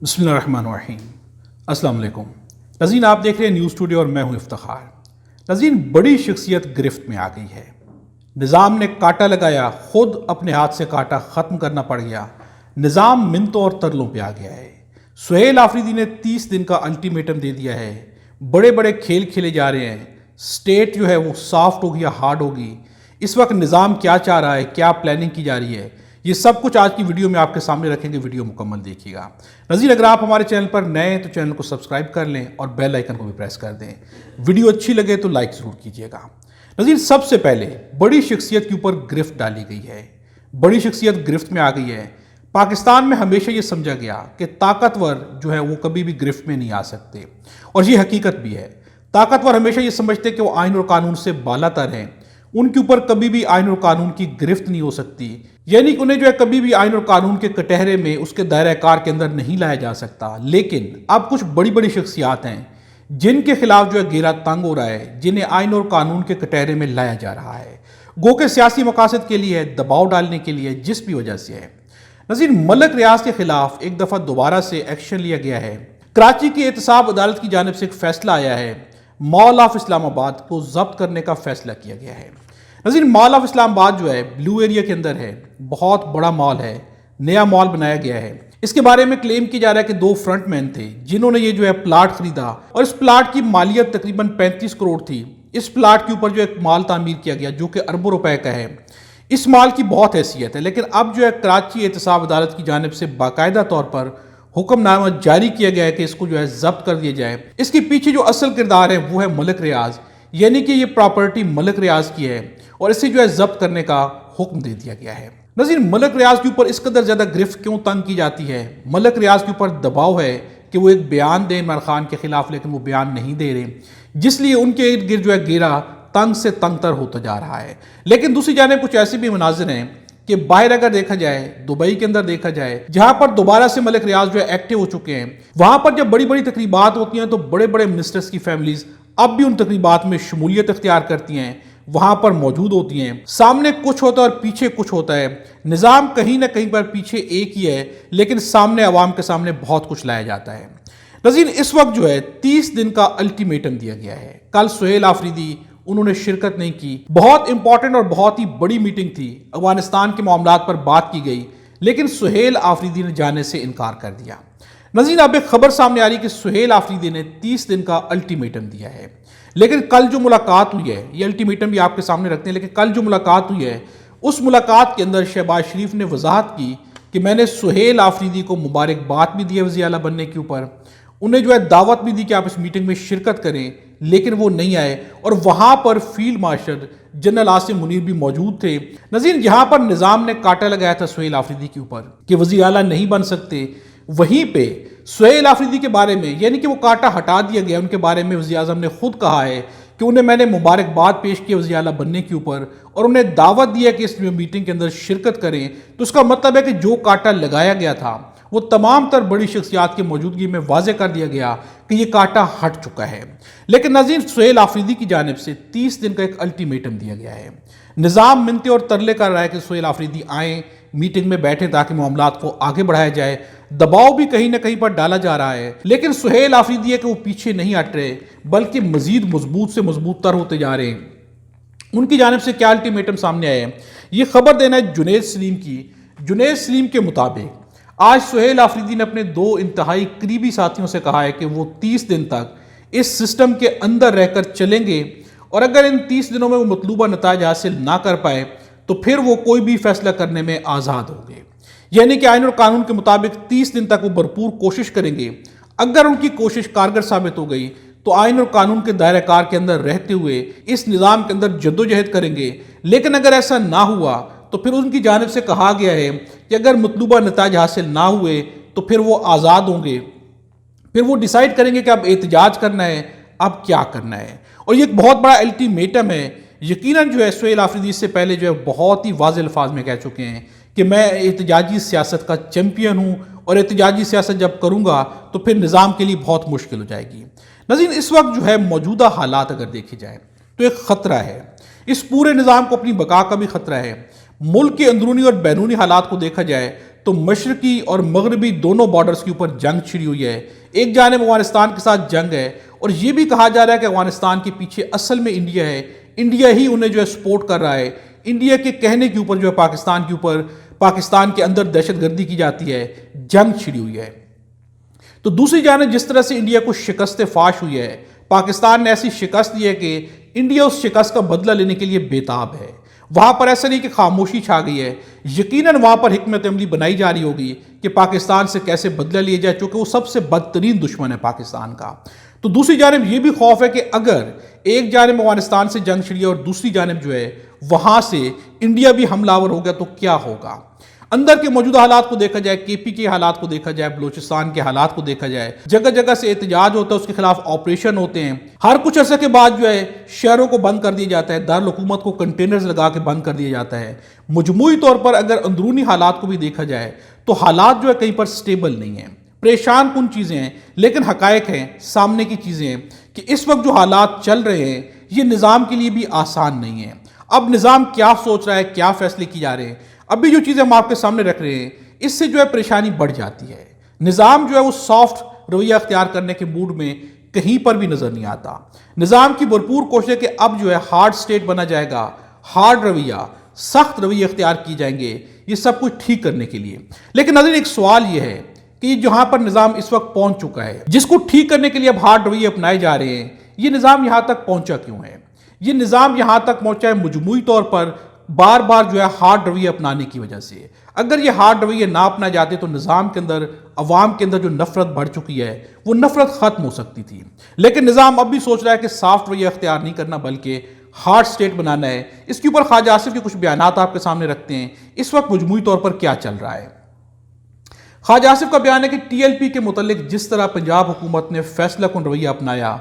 بسم اللہ الرحمن الرحیم۔ السلام علیکم ناظرین، آپ دیکھ رہے ہیں نیوز اسٹوڈیو اور میں ہوں افتخار۔ ناظرین، بڑی شخصیت گرفت میں آ گئی ہے۔ نظام نے کاٹا لگایا، خود اپنے ہاتھ سے کاٹا ختم کرنا پڑ گیا۔ نظام منتوں اور ترلوں پہ آ گیا ہے۔ سہیل آفریدی نے 30 دن کا الٹیمیٹم دے دیا ہے۔ بڑے بڑے کھیل کھیلے جا رہے ہیں۔ سٹیٹ جو ہے وہ سافٹ ہوگی یا ہارڈ ہوگی، اس وقت نظام کیا چاہ رہا ہے، کیا پلاننگ کی جا رہی ہے، یہ سب کچھ آج کی ویڈیو میں آپ کے سامنے رکھیں گے۔ ویڈیو مکمل دیکھیے گا۔ ناظرین، اگر آپ ہمارے چینل پر نئے ہیں تو چینل کو سبسکرائب کر لیں اور بیل آئیکن کو بھی پریس کر دیں۔ ویڈیو اچھی لگے تو لائک ضرور کیجیے گا۔ ناظرین، سب سے پہلے بڑی شخصیت کے اوپر گرفت ڈالی گئی ہے۔ بڑی شخصیت گرفت میں آ گئی ہے۔ پاکستان میں ہمیشہ یہ سمجھا گیا کہ طاقتور جو ہے وہ کبھی بھی گرفت میں نہیں آ سکتے، اور یہ حقیقت بھی ہے۔ طاقتور ہمیشہ یہ سمجھتے کہ وہ آئین اور قانون سے بالا تر ہیں، ان کے اوپر کبھی بھی آئین اور قانون کی گرفت نہیں ہو سکتی، یعنی کہ انہیں جو ہے کبھی بھی آئین اور قانون کے کٹہرے میں اس کے دائرہ کار کے اندر نہیں لایا جا سکتا۔ لیکن اب کچھ بڑی بڑی شخصیات ہیں جن کے خلاف جو ہے گھیرا تنگ ہو رہا ہے، جنہیں آئین اور قانون کے کٹہرے میں لایا جا رہا ہے، گو کہ سیاسی مقاصد کے لیے، دباؤ ڈالنے کے لیے، جس بھی وجہ سے ہے۔ ناظرین، ملک ریاض کے خلاف ایک دفعہ دوبارہ سے ایکشن لیا گیا ہے۔ کراچی کی احتساب عدالت کی جانب سے ایک فیصلہ آیا ہے، مال آف اسلام آباد کو ضبط کرنے کا فیصلہ کیا گیا ہے۔ ناظرین، مال آف اسلام آباد جو ہے بلو ایریا کے اندر ہے، بہت بڑا مال ہے، نیا مال بنایا گیا ہے۔ اس کے بارے میں کلیم کی جا رہا ہے کہ 2 فرنٹ مین تھے جنہوں نے یہ جو ہے پلاٹ خریدا، اور اس پلاٹ کی مالیت تقریباً 35 کروڑ تھی۔ اس پلاٹ کے اوپر جو ایک مال تعمیر کیا گیا جو کہ اربوں روپے کا ہے۔ اس مال کی بہت حیثیت ہے، لیکن اب جو ہے کراچی احتساب عدالت کی جانب سے باقاعدہ طور پر حکم نامہ جاری کیا گیا ہے کہ اس کو جو ہے ضبط کر دیا جائے۔ اس کے پیچھے جو اصل کردار ہے وہ ہے ملک ریاض، یعنی کہ یہ پراپرٹی ملک ریاض کی ہے، اور اسے جو ہے ضبط کرنے کا حکم دے دیا گیا ہے۔ ناظرین، ملک ریاض کے اوپر اس قدر زیادہ گرفت کیوں تنگ کی جاتی ہے؟ ملک ریاض کے اوپر دباؤ ہے کہ وہ ایک بیان دیں عمران خان کے خلاف، لیکن وہ بیان نہیں دے رہے، جس لیے ان کے ارد گرد جو ہے گھیرا تنگ سے تنگ تر ہوتا جا رہا ہے۔ لیکن دوسری جانب کچھ ایسے بھی مناظر ہیں کہ باہر اگر دیکھا جائے، دبئی کے اندر دیکھا جائے، جہاں پر دوبارہ سے ملک ریاض جو ہے ایکٹیو ہو چکے ہیں، وہاں پر جب بڑی بڑی تقریبات ہوتی ہیں تو بڑے بڑے منسٹرز کی فیملیز اب بھی ان تقریبات میں شمولیت اختیار کرتی ہیں، وہاں پر موجود ہوتی ہیں۔ سامنے کچھ ہوتا ہے اور پیچھے کچھ ہوتا ہے۔ نظام کہیں نہ کہیں پر پیچھے ایک ہی ہے، لیکن سامنے عوام کے سامنے بہت کچھ لایا جاتا ہے۔ ناظرین، اس وقت جو ہے 30 دن کا الٹیمیٹم دیا گیا ہے۔ کل سہیل آفریدی انہوں نے شرکت نہیں کی۔ بہت امپورٹنٹ اور بہت ہی بڑی میٹنگ تھی، افغانستان کے معاملات پر بات کی گئی، لیکن سہیل آفریدی نے جانے سے انکار کر دیا۔ ناظرین، اب ایک خبر سامنے آ رہی کہ سہیل آفریدی نے 30 دن کا الٹیمیٹم دیا ہے، لیکن کل جو ملاقات ہوئی ہے، یہ الٹیمیٹم بھی آپ کے سامنے رکھتے ہیں، لیکن کل جو ملاقات ہوئی ہے اس ملاقات کے اندر شہباز شریف نے وضاحت کی کہ میں نے سہیل آفریدی کو مبارکباد بھی دی ہے وزیر اعلیٰ بننے کے اوپر، انہیں جو ہے دعوت بھی دی کہ آپ اس میٹنگ میں شرکت کریں، لیکن وہ نہیں آئے، اور وہاں پر field marshal general Asim Munir بھی موجود تھے۔ ناظرین، جہاں پر نظام نے کاٹا لگایا تھا سہیل آفریدی کے اوپر کہ وزیر اعلیٰ نہیں بن سکتے، وہیں پہ سہیل آفریدی کے بارے میں، یعنی کہ وہ کاٹا ہٹا دیا گیا، ان کے بارے میں وزیر اعظم نے خود کہا ہے کہ انہیں میں نے مبارکباد پیش کی وزیر اعلیٰ بننے کے اوپر، اور انہیں دعوت دی ہے کہ اس میٹنگ کے اندر شرکت کریں۔ تو اس کا مطلب ہے کہ جو کاٹا لگایا گیا تھا وہ تمام تر بڑی شخصیات کی موجودگی میں واضح کر دیا گیا کہ یہ کاٹا ہٹ چکا ہے۔ لیکن ناظرین، سہیل آفریدی کی جانب سے 30 دن کا ایک الٹیمیٹم دیا گیا ہے۔ نظام منتے اور ترلے کر رہا ہے کہ سہیل آفریدی آئیں، میٹنگ میں بیٹھیں تاکہ معاملات کو آگے بڑھایا جائے۔ دباؤ بھی کہیں نہ کہیں پر ڈالا جا رہا ہے، لیکن سہیل آفریدی ہے کہ وہ پیچھے نہیں ہٹ رہے، بلکہ مزید مضبوط سے مضبوط تر ہوتے جا رہے ہیں۔ ان کی جانب سے کیا الٹیمیٹم سامنے آئے ہیں، یہ خبر دینا ہے جنید سلیم کی۔ جنید سلیم کے مطابق آج سہیل آفریدی نے اپنے 2 انتہائی قریبی ساتھیوں سے کہا ہے کہ وہ 30 دن تک اس سسٹم کے اندر رہ کر چلیں گے، اور اگر ان 30 دنوں میں وہ مطلوبہ نتائج حاصل نہ کر پائے تو پھر وہ کوئی بھی فیصلہ کرنے میں آزاد ہوں گے، یعنی کہ آئین اور قانون کے مطابق 30 دن تک وہ بھرپور کوشش کریں گے۔ اگر ان کی کوشش کارگر ثابت ہو گئی تو آئین اور قانون کے دائرہ کار کے اندر رہتے ہوئے اس نظام کے اندر جدوجہد کریں گے، لیکن اگر ایسا نہ ہوا تو پھر ان کی جانب سے کہا گیا ہے کہ اگر مطلوبہ نتائج حاصل نہ ہوئے تو پھر وہ آزاد ہوں گے، پھر وہ ڈیسائیڈ کریں گے کہ اب احتجاج کرنا ہے، اب کیا کرنا ہے۔ اور یہ ایک بہت بڑا الٹیمیٹم ہے۔ یقیناً جو ہے سہیل آفریدی سے پہلے جو ہے بہت ہی واضح الفاظ میں کہہ چکے ہیں کہ میں احتجاجی سیاست کا چیمپئن ہوں، اور احتجاجی سیاست جب کروں گا تو پھر نظام کے لیے بہت مشکل ہو جائے گی۔ ناظرین، اس وقت جو ہے موجودہ حالات اگر دیکھے جائیں تو ایک خطرہ ہے، اس پورے نظام کو اپنی بقا کا بھی خطرہ ہے۔ ملک کے اندرونی اور بیرونی حالات کو دیکھا جائے تو تو مشرقی اور مغربی دونوں بارڈرز کے اوپر جنگ چھڑی ہوئی ہے. ایک جانب افغانستان کے ساتھ جنگ ہے اور یہ بھی کہا جا رہا ہے کہ افغانستان کے پیچھے اصل میں انڈیا ہے. انڈیا ہی انہیں جو ہے سپورٹ کر رہا ہے. انڈیا کے کہنے کے اوپر جو ہے پاکستان کے اوپر، پاکستان کے اندر دہشت گردی کی جاتی ہے، جنگ چھڑی ہوئی ہے. تو دوسری جانب جس طرح سے انڈیا کو شکست فاش ہوئی ہے، پاکستان نے ایسی شکست دی ہے کہ انڈیا اس شکست کا بدلہ لینے کے لیے بےتاب ہے. وہاں پر ایسا نہیں کہ خاموشی چھا گئی ہے، یقیناً وہاں پر حکمت عملی بنائی جا رہی ہوگی کہ پاکستان سے کیسے بدلہ لیا جائے، چونکہ وہ سب سے بدترین دشمن ہے پاکستان کا. تو دوسری جانب یہ بھی خوف ہے کہ اگر ایک جانب افغانستان سے جنگ چھڑی اور دوسری جانب جو ہے وہاں سے انڈیا بھی حملہ آور ہو گیا تو کیا ہوگا. اندر کے موجودہ حالات کو دیکھا جائے، کے پی کے حالات کو دیکھا جائے، بلوچستان کے حالات کو دیکھا جائے، جگہ جگہ سے احتجاج ہوتا ہے، اس کے خلاف آپریشن ہوتے ہیں. ہر کچھ عرصے کے بعد جو ہے شہروں کو بند کر دیا جاتا ہے، دارالحکومت کو کنٹینرز لگا کے بند کر دیا جاتا ہے. مجموعی طور پر اگر اندرونی حالات کو بھی دیکھا جائے تو حالات جو ہے کہیں پر سٹیبل نہیں ہیں، پریشان کن چیزیں ہیں. لیکن حقائق ہیں، سامنے کی چیزیں ہیں کہ اس وقت جو حالات چل رہے ہیں یہ نظام کے لیے بھی آسان نہیں ہے. اب نظام کیا سوچ رہا ہے، کیا فیصلے کی جا رہے ہیں، ابھی جو چیزیں ہم آپ کے سامنے رکھ رہے ہیں اس سے جو ہے پریشانی بڑھ جاتی ہے. نظام جو ہے وہ سافٹ رویہ اختیار کرنے کے موڈ میں کہیں پر بھی نظر نہیں آتا. نظام کی بھرپور کوشش ہے کہ اب جو ہے ہارڈ سٹیٹ بنا جائے گا، ہارڈ رویہ، سخت رویے اختیار کی جائیں گے یہ سب کچھ ٹھیک کرنے کے لیے. لیکن ناظرین ایک سوال یہ ہے کہ جہاں پر نظام اس وقت پہنچ چکا ہے، جس کو ٹھیک کرنے کے لیے اب ہارڈ رویے اپنائے جا رہے ہیں، یہ نظام یہاں تک پہنچا کیوں ہے؟ یہ نظام یہاں تک پہنچا ہے مجموعی طور پر بار بار جو ہے ہارڈ رویے اپنانے کی وجہ سے. اگر یہ ہارڈ رویے نہ اپنا جاتے تو نظام کے اندر، عوام کے اندر جو نفرت بڑھ چکی ہے وہ نفرت ختم ہو سکتی تھی. لیکن نظام اب بھی سوچ رہا ہے کہ سافٹ رویہ اختیار نہیں کرنا بلکہ ہارڈ سٹیٹ بنانا ہے. اس کے اوپر خواجہ آصف کے کچھ بیانات آپ کے سامنے رکھتے ہیں اس وقت مجموعی طور پر کیا چل رہا ہے. خواجہ آصف کا بیان ہے کہ ٹی ایل پی کے متعلق جس طرح پنجاب حکومت نے فیصلہ کن رویہ اپنایا،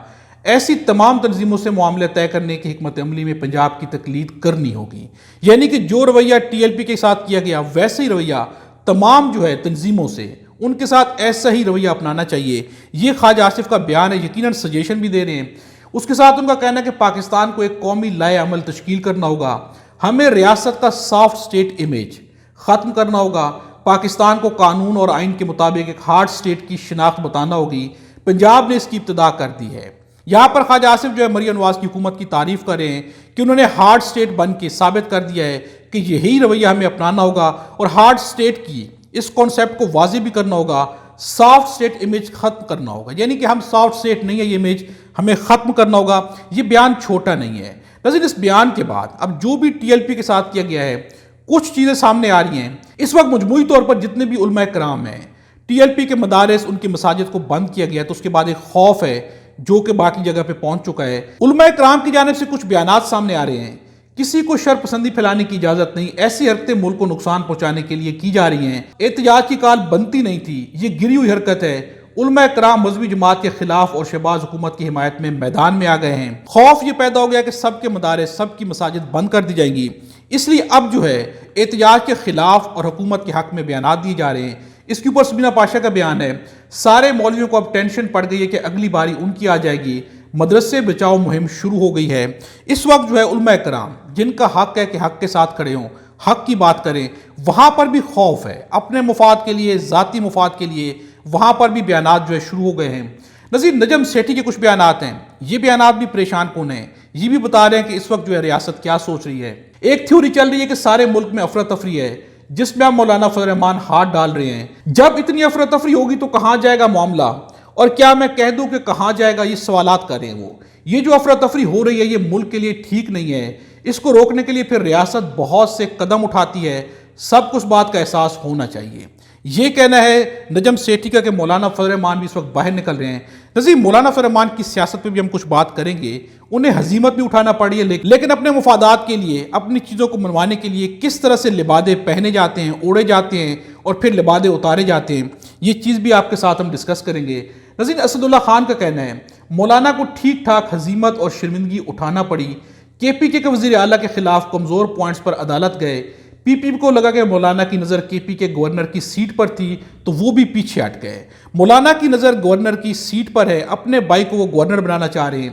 ایسی تمام تنظیموں سے معاملے طے کرنے کی حکمت عملی میں پنجاب کی تقلید کرنی ہوگی. یعنی کہ جو رویہ ٹی ایل پی کے ساتھ کیا گیا ویسے ہی رویہ تمام جو ہے تنظیموں سے ان کے ساتھ ایسا ہی رویہ اپنانا چاہیے. یہ خواجہ آصف کا بیان ہے، یقیناً سجیشن بھی دے رہے ہیں. اس کے ساتھ ان کا کہنا ہے کہ پاکستان کو ایک قومی لائحہ عمل تشکیل کرنا ہوگا، ہمیں ریاست کا سافٹ سٹیٹ امیج ختم کرنا ہوگا، پاکستان کو قانون اور آئین کے مطابق ایک ہارڈ سٹیٹ کی شناخت بتانا ہوگی. پنجاب نے اس کی ابتدا کر دی ہے. یہاں پر خواجہ آصف جو ہے مریم نواز کی حکومت کی تعریف کر رہے ہیں کہ انہوں نے ہارڈ سٹیٹ بن کے ثابت کر دیا ہے کہ یہی رویہ ہمیں اپنانا ہوگا اور ہارڈ سٹیٹ کی اس کانسیپٹ کو واضح بھی کرنا ہوگا، سافٹ سٹیٹ امیج ختم کرنا ہوگا. یعنی کہ ہم سافٹ سٹیٹ نہیں ہے، یہ امیج ہمیں ختم کرنا ہوگا. یہ بیان چھوٹا نہیں ہے. لیکن اس بیان کے بعد اب جو بھی ٹی ایل پی کے ساتھ کیا گیا ہے کچھ چیزیں سامنے آ رہی ہیں. اس وقت مجموعی طور پر جتنے بھی علماء کرام ہیں، ٹی ایل پی کے مدارس، ان کی مساجد کو بند کیا گیا ہے، تو اس کے بعد ایک خوف ہے جو کہ باقی جگہ پہ پہنچ چکا ہے. علماء کرام کی جانب سے کچھ بیانات سامنے آ رہے ہیں. کسی کو شر پسندی پھیلانے کی اجازت نہیں، ایسی حرکتیں ملک کو نقصان پہنچانے کے لیے کی جا رہی ہیں. احتجاج کی کال بنتی نہیں تھی، یہ گری ہوئی حرکت ہے. علماء کرام مذہبی جماعت کے خلاف اور شہباز حکومت کی حمایت میں میدان میں آ گئے ہیں. خوف یہ پیدا ہو گیا کہ سب کے مدارس، سب کی مساجد بند کر دی جائیں گی. اس لیے اب جو ہے احتجاج کے خلاف اور حکومت کے حق میں بیانات دیے جا رہے ہیں. اس کے اوپر سبینہ پاشا کا بیان ہے، سارے مولویوں کو اب ٹینشن پڑ گئی ہے کہ اگلی باری ان کی آ جائے گی. مدرسے بچاؤ مہم شروع ہو گئی ہے. اس وقت جو ہے علماء کرام جن کا حق ہے کہ حق کے ساتھ کھڑے ہوں، حق کی بات کریں، وہاں پر بھی خوف ہے. اپنے مفاد کے لیے، ذاتی مفاد کے لیے وہاں پر بھی بیانات جو ہے شروع ہو گئے ہیں. نذیر نجم سیٹھی کے کچھ بیانات ہیں، یہ بیانات بھی پریشان کن ہیں. یہ بھی بتا رہے ہیں کہ اس وقت جو ہے ریاست کیا سوچ رہی ہے. ایک تھیوری چل رہی ہے کہ سارے ملک میں افراتفری ہے، جس میں اب مولانا فضل الرحمان ہاتھ ڈال رہے ہیں. جب اتنی افراتفری ہوگی تو کہاں جائے گا معاملہ؟ اور کیا میں کہہ دوں کہ کہاں جائے گا؟ یہ سوالات کر رہے ہیں وہ. یہ جو افراتفری ہو رہی ہے یہ ملک کے لیے ٹھیک نہیں ہے. اس کو روکنے کے لیے پھر ریاست بہت سے قدم اٹھاتی ہے. سب کو اس بات کا احساس ہونا چاہیے. یہ کہنا ہے نجم سیٹھی کا کہ مولانا فضل الرحمان بھی اس وقت باہر نکل رہے ہیں. نظیر مولانا فضل الرحمان کی سیاست پہ بھی ہم کچھ بات کریں گے. انہیں ہزیمت بھی اٹھانا پڑی ہے، لیکن اپنے مفادات کے لیے، اپنی چیزوں کو منوانے کے لیے کس طرح سے لبادے پہنے جاتے ہیں، اوڑے جاتے ہیں اور پھر لبادے اتارے جاتے ہیں، یہ چیز بھی آپ کے ساتھ ہم ڈسکس کریں گے. نظیر اسد اللہ خان کا کہنا ہے مولانا کو ٹھیک ٹھاک ہزیمت اور شرمندگی اٹھانا پڑی. کے پی کے وزیر اعلیٰ کے خلاف کمزور پوائنٹس پر عدالت گئے. پی پی کو لگا کہ مولانا کی نظر کے پی کے گورنر کی سیٹ پر تھی تو وہ بھی پیچھے ہٹ گئے. مولانا کی نظر گورنر کی سیٹ پر ہے، اپنے بھائی کو وہ گورنر بنانا چاہ رہے ہیں.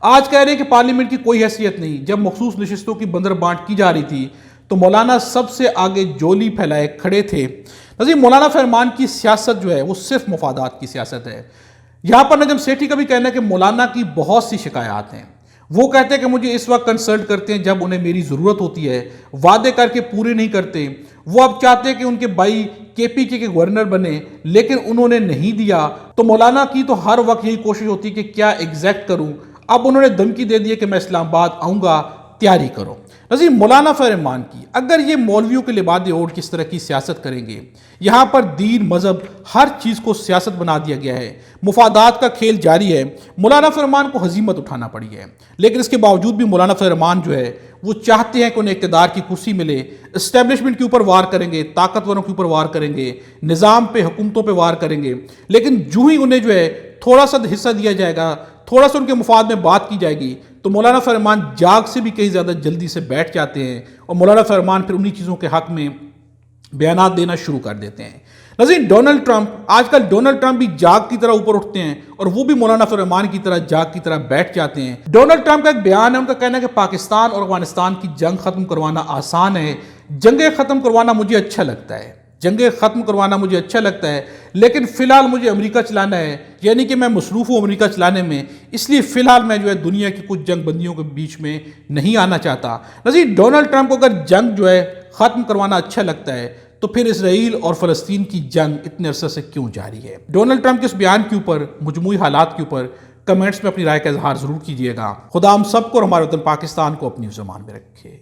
آج کہہ رہے ہیں کہ پارلیمنٹ کی کوئی حیثیت نہیں. جب مخصوص نشستوں کی بندر بانٹ کی جا رہی تھی تو مولانا سب سے آگے جولی پھیلائے کھڑے تھے۔ نظیر مولانا فرمان کی سیاست جو ہے وہ صرف مفادات کی سیاست ہے۔ یہاں پر نجم سیٹھی کا بھی کہنا ہے کہ مولانا کی بہت سی شکایات ہیں، وہ کہتے ہیں کہ مجھے اس وقت کنسلٹ کرتے ہیں جب انہیں میری ضرورت ہوتی ہے، وعدے کر کے پورے نہیں کرتے۔ وہ اب چاہتے ہیں کہ ان کے بھائی KPK کے گورنر بنے، لیکن انہوں نے نہیں دیا۔ تو مولانا کی تو ہر وقت یہی کوشش ہوتی ہے کہ کیا ایگزیکٹ کروں۔ اب انہوں نے دھمکی دے دی ہے کہ میں اسلام آباد آؤں گا، تیاری کرو۔ نظیر مولانا فرمان کی اگر یہ مولویوں کے لبادے اوڑھ کس طرح کی سیاست کریں گے، یہاں پر دین مذہب ہر چیز کو سیاست بنا دیا گیا ہے، مفادات کا کھیل جاری ہے۔ مولانا فرمان کو ہزیمت اٹھانا پڑی ہے، لیکن اس کے باوجود بھی مولانا فرمان جو ہے وہ چاہتے ہیں کہ انہیں اقتدار کی کرسی ملے، اسٹیبلشمنٹ کے اوپر وار کریں گے، طاقتوروں کے اوپر وار کریں گے، نظام پہ، حکومتوں پہ وار کریں گے، لیکن جو ہی انہیں جو ہے تھوڑا سا حصہ دیا جائے گا، تھوڑا سا ان کے مفاد میں بات کی جائے گی، تو مولانا فرمان جاگ سے بھی کہیں زیادہ جلدی سے بیٹھ جاتے ہیں، اور مولانا فرمان پھر انہی چیزوں کے حق میں بیانات دینا شروع کر دیتے ہیں۔ نظیر ڈونلڈ ٹرمپ، آج کل ڈونلڈ ٹرمپ بھی جاگ کی طرح اوپر اٹھتے ہیں اور وہ بھی مولانا فرمان کی طرح جاگ کی طرح بیٹھ جاتے ہیں۔ ڈونلڈ ٹرمپ کا ایک بیان ہے، ان کا کہنا ہے کہ پاکستان اور افغانستان کی جنگ ختم کروانا آسان ہے، جنگیں ختم کروانا مجھے اچھا لگتا ہے، جنگیں ختم کروانا مجھے اچھا لگتا ہے، لیکن فی الحال مجھے امریکہ چلانا ہے، یعنی کہ میں مصروف ہوں امریکہ چلانے میں، اس لیے فی الحال میں جو ہے دنیا کی کچھ جنگ بندیوں کے بیچ میں نہیں آنا چاہتا۔ نظیر ڈونلڈ ٹرمپ کو اگر جنگ جو ہے ختم کروانا اچھا لگتا ہے تو پھر اسرائیل اور فلسطین کی جنگ اتنے عرصے سے کیوں جاری ہے؟ ڈونلڈ ٹرمپ کے اس بیان کے اوپر، مجموعی حالات کے اوپر کمنٹس میں اپنی رائے کا اظہار ضرور کیجیے گا۔ خدا ہم سب کو اور ہمارے وطن پاکستان کو اپنی زبان میں رکھے۔